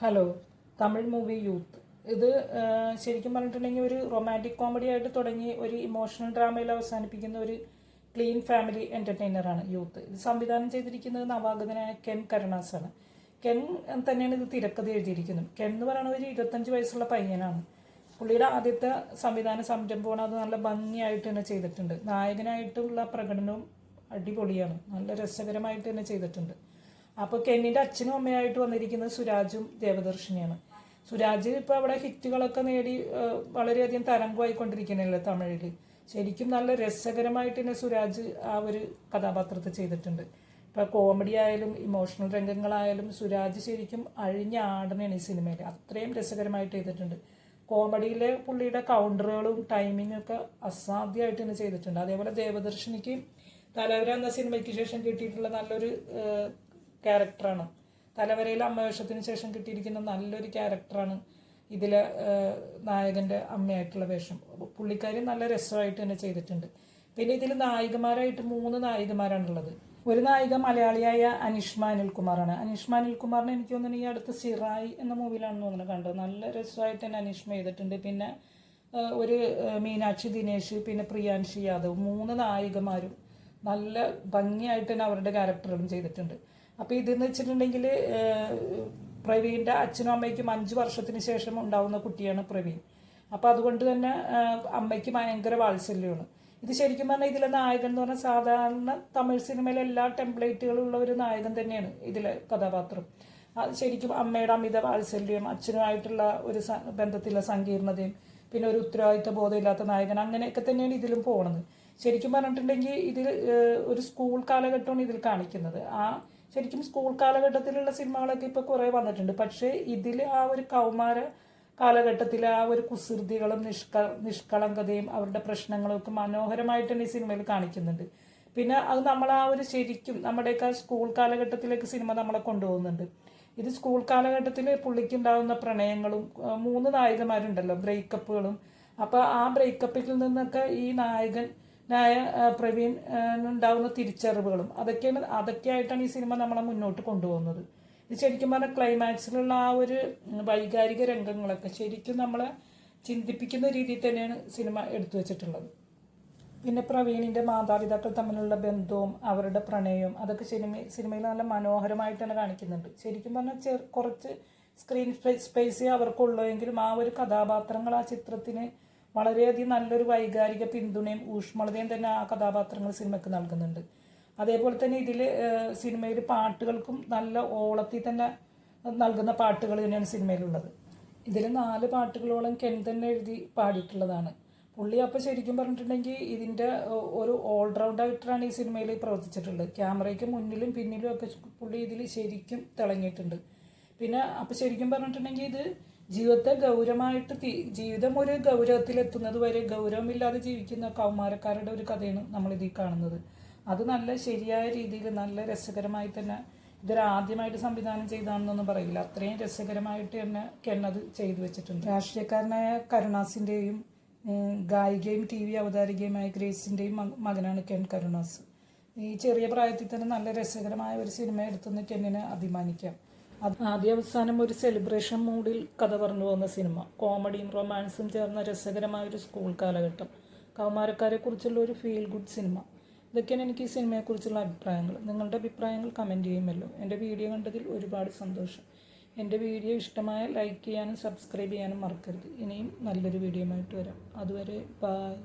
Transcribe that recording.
Hello. Tamil movie youth. ഇത് ശരിക്കും പറഞ്ഞിട്ടുണ്ടെങ്കിൽ ഒരു റൊമാൻറ്റിക് കോമഡി ആയിട്ട് തുടങ്ങി ഒരു ഇമോഷണൽ ഡ്രാമയിൽ അവസാനിപ്പിക്കുന്ന ഒരു ക്ലീൻ ഫാമിലി എൻ്റർടൈനറാണ് യൂത്ത്. ഇത് സംവിധാനം ചെയ്തിരിക്കുന്നത് നവാഗതനായ കെൻ കരുണാസാണ്. കെൻ തന്നെയാണ് ഇത് തിരക്കഥ എഴുതിയിരിക്കുന്നത്. കെൻ എന്ന് പറയുന്നത് ഒരു 25 വയസ്സുള്ള പയ്യനാണ്. പുള്ളിയുടെ ആദ്യത്തെ സംവിധാന സംരംഭമാണ്. അത് നല്ല ഭംഗിയായിട്ട് തന്നെ ചെയ്തിട്ടുണ്ട്. നായകനായിട്ടുള്ള പ്രകടനവും അടിപൊളിയാണ്. നല്ല രസകരമായിട്ട് തന്നെ ചെയ്തിട്ടുണ്ട്. അപ്പോൾ കെന്നിൻ്റെ അച്ഛനും അമ്മയായിട്ട് വന്നിരിക്കുന്നത് സുരാജും ദേവദർശിനിയാണ്. സുരാജ് ഇപ്പോൾ അവിടെ ഹിറ്റുകളൊക്കെ നേടി വളരെയധികം തരംഗമായിക്കൊണ്ടിരിക്കുന്നതല്ലേ തമിഴിൽ. ശരിക്കും നല്ല രസകരമായിട്ട് തന്നെ സുരാജ് ആ ഒരു കഥാപാത്രത്തെ ചെയ്തിട്ടുണ്ട്. ഇപ്പോൾ കോമഡി ആയാലും ഇമോഷണൽ രംഗങ്ങളായാലും സുരാജ് ശരിക്കും അഴിഞ്ഞാടനാണ് ഈ സിനിമയിൽ. അത്രയും രസകരമായിട്ട് ചെയ്തിട്ടുണ്ട്. കോമഡിയിലെ പുള്ളിയുടെ കൗണ്ടറുകളും ടൈമിങ്ങും ഒക്കെ അസാധ്യമായിട്ട് തന്നെ ചെയ്തിട്ടുണ്ട്. അതേപോലെ ദേവദർശിനിക്ക് തലവര എന്ന സിനിമയ്ക്ക് ശേഷം കിട്ടിയിട്ടുള്ള നല്ലൊരു ക്യാരക്ടറാണ്. തലവരയിലെ അമ്മവേഷത്തിന് ശേഷം കിട്ടിയിരിക്കുന്ന നല്ലൊരു ക്യാരക്ടറാണ് ഇതിലെ നായകൻ്റെ അമ്മയായിട്ടുള്ള വേഷം. പുള്ളിക്കാരി നല്ല രസമായിട്ട് തന്നെ ചെയ്തിട്ടുണ്ട്. പിന്നെ ഇതിൽ നായികമാരായിട്ട് 3 നായികമാരാണുള്ളത്. ഒരു നായിക മലയാളിയായ അനിഷ്മ അനിൽകുമാറാണ്. അനിഷ്മ അനിൽകുമാറിനെ എനിക്ക് തോന്നുന്നു ഈ അടുത്ത് സിറായി എന്ന മൂവിയിലാണെന്ന് തോന്നുന്നു കണ്ടത്. നല്ല രസമായിട്ട് തന്നെ അനിഷ്മ ചെയ്തിട്ടുണ്ട്. പിന്നെ ഒരു മീനാക്ഷി ദിനേശ്, പിന്നെ പ്രിയാൻഷി യാദവ്, 3 നായികമാരും നല്ല ഭംഗിയായിട്ട് തന്നെ അവരുടെ ക്യാരക്ടറുകളും ചെയ്തിട്ടുണ്ട്. അപ്പോൾ ഇതെന്ന് വെച്ചിട്ടുണ്ടെങ്കിൽ പ്രവീണിൻ്റെ അച്ഛനും അമ്മയ്ക്കും 5 വർഷത്തിന് ശേഷം ഉണ്ടാവുന്ന കുട്ടിയാണ് പ്രവീൺ. അപ്പോൾ അതുകൊണ്ട് തന്നെ അമ്മയ്ക്ക് ഭയങ്കര വാത്സല്യമാണ്. ഇത് ശരിക്കും പറഞ്ഞാൽ ഇതിലെ നായകൻ എന്ന് പറഞ്ഞാൽ സാധാരണ തമിഴ് സിനിമയിലെ എല്ലാ ടെംപ്ലേറ്റുകളുള്ള ഒരു നായകൻ തന്നെയാണ് ഇതിലെ കഥാപാത്രം. ശരിക്കും അമ്മയുടെ അമിത വാത്സല്യം, അച്ഛനുമായിട്ടുള്ള ഒരു ബന്ധത്തിലുള്ള സങ്കീർണതയും, പിന്നെ ഒരു ഉത്തരവാദിത്വ ബോധമില്ലാത്ത നായകൻ, അങ്ങനെയൊക്കെ തന്നെയാണ് ഇതിലും പോകുന്നത്. ശരിക്കും പറഞ്ഞിട്ടുണ്ടെങ്കിൽ ഇതിൽ ഒരു സ്കൂൾ കാലഘട്ടമാണ് ഇതിൽ കാണിക്കുന്നത്. ശരിക്കും സ്കൂൾ കാലഘട്ടത്തിലുള്ള സിനിമകളൊക്കെ ഇപ്പോൾ കുറേ വന്നിട്ടുണ്ട്. പക്ഷേ ഇതിൽ ആ ഒരു കൗമാര കാലഘട്ടത്തിലെ ആ ഒരു കുസൃതികളും നിഷ്കളങ്കതയും അവരുടെ പ്രശ്നങ്ങളും ഒക്കെ മനോഹരമായിട്ട് തന്നെ ഈ സിനിമയിൽ കാണിക്കുന്നുണ്ട്. പിന്നെ അത് നമ്മൾ ആ ഒരു ശരിക്കും നമ്മുടെയൊക്കെ സ്കൂൾ കാലഘട്ടത്തിലേക്ക് സിനിമ നമ്മളെ കൊണ്ടുപോകുന്നുണ്ട്. ഇത് സ്കൂൾ കാലഘട്ടത്തിൽ പുള്ളിക്ക് ഉണ്ടാകുന്ന പ്രണയങ്ങളും 3 നായികമാരുണ്ടല്ലോ, ബ്രേക്കപ്പുകളും. അപ്പോൾ ആ ബ്രേക്കപ്പിൽ നിന്നൊക്കെ ഈ നായകനായ പ്രവീൺ ഉണ്ടാകുന്ന തിരിച്ചറിവുകളും അതൊക്കെയായിട്ടാണ് ഈ സിനിമ നമ്മളെ മുന്നോട്ട് കൊണ്ടുപോകുന്നത്. ഇത് ശരിക്കും പറഞ്ഞാൽ ക്ലൈമാക്സിലുള്ള ആ ഒരു വൈകാരിക രംഗങ്ങളൊക്കെ ശരിക്കും നമ്മളെ ചിന്തിപ്പിക്കുന്ന രീതിയിൽ തന്നെയാണ് സിനിമ എടുത്തു വെച്ചിട്ടുള്ളത്. പിന്നെ പ്രവീണിൻ്റെ മാതാപിതാക്കൾ തമ്മിലുള്ള ബന്ധവും അവരുടെ പ്രണയവും അതൊക്കെ സിനിമയിൽ നല്ല മനോഹരമായിട്ട് തന്നെ കാണിക്കുന്നുണ്ട്. ശരിക്കും പറഞ്ഞാൽ കുറച്ച് സ്ക്രീൻ സ്പേസ് അവർക്കുള്ളെങ്കിലും ആ ഒരു കഥാപാത്രങ്ങൾ ആ ചിത്രത്തിന് വളരെയധികം നല്ലൊരു വൈകാരിക പിന്തുണയും ഊഷ്മളതയും തന്നെ ആ കഥാപാത്രങ്ങൾ സിനിമയ്ക്ക് നൽകുന്നുണ്ട്. അതേപോലെ തന്നെ ഇതിൽ സിനിമയിൽ പാട്ടുകൾക്കും നല്ല ഓളത്തിൽ തന്നെ നൽകുന്ന പാട്ടുകൾ തന്നെയാണ് സിനിമയിലുള്ളത്. ഇതിൽ 4 പാട്ടുകളോളം കെൻ തന്നെ എഴുതി പാടിയിട്ടുള്ളതാണ് പുള്ളി. അപ്പോൾ ശരിക്കും പറഞ്ഞിട്ടുണ്ടെങ്കിൽ ഇതിൻ്റെ ഒരു ഓൾറൗണ്ടായിട്ടാണ് ഈ സിനിമയിൽ പ്രവർത്തിച്ചിട്ടുള്ളത്. ക്യാമറയ്ക്ക് മുന്നിലും പിന്നിലും ഒക്കെ പുള്ളി ഇതിൽ ശരിക്കും തിളങ്ങിയിട്ടുണ്ട്. പിന്നെ അപ്പോൾ ശരിക്കും പറഞ്ഞിട്ടുണ്ടെങ്കിൽ ഇത് ജീവിതത്തെ ഗൗരവമായിട്ട് ജീവിതം ഒരു ഗൗരവത്തിലെത്തുന്നത് വരെ ഗൗരവമില്ലാതെ ജീവിക്കുന്ന കൗമാരക്കാരുടെ ഒരു കഥയാണ് നമ്മളിതിൽ കാണുന്നത്. അത് നല്ല ശരിയായ രീതിയിൽ നല്ല രസകരമായി തന്നെ, ഇതൊരാദ്യമായിട്ട് സംവിധാനം ചെയ്താണെന്നൊന്നും പറയില്ല, അത്രയും രസകരമായിട്ട് തന്നെ കെന്നത് ചെയ്തു വെച്ചിട്ടുണ്ട്. രാഷ്ട്രീയക്കാരനായ കരുണാസിൻ്റെയും ഗായികയും TV അവതാരികയുമായ ഗ്രേസിൻ്റെയും മകനാണ് കെൻ കരുണാസ്. ഈ ചെറിയ പ്രായത്തിൽ തന്നെ നല്ല രസകരമായ ഒരു സിനിമ എടുത്തുനിന്ന് കെന്നിനെ അഭിമാനിക്കാം. ആദ്യ അവസാനം ഒരു സെലിബ്രേഷൻ മൂഡിൽ കഥ പറഞ്ഞു പോകുന്ന സിനിമ. കോമഡിയും റൊമാൻസും ചേർന്ന രസകരമായൊരു സ്കൂൾ കാലഘട്ടം, കൗമാരക്കാരെക്കുറിച്ചുള്ള ഒരു ഫീൽ ഗുഡ് സിനിമ. ഇതൊക്കെയാണ് എനിക്ക് ഈ സിനിമയെക്കുറിച്ചുള്ള അഭിപ്രായങ്ങൾ. നിങ്ങളുടെ അഭിപ്രായങ്ങൾ കമൻറ്റ് ചെയ്യുമല്ലോ. എൻ്റെ വീഡിയോ കണ്ടതിൽ ഒരുപാട് സന്തോഷം. എൻ്റെ വീഡിയോ ഇഷ്ടമായ ലൈക്ക് ചെയ്യാനും സബ്സ്ക്രൈബ് ചെയ്യാനും മറക്കരുത്. ഇനിയും നല്ലൊരു വീഡിയോയുമായിട്ട് വരാം. അതുവരെ ബൈ.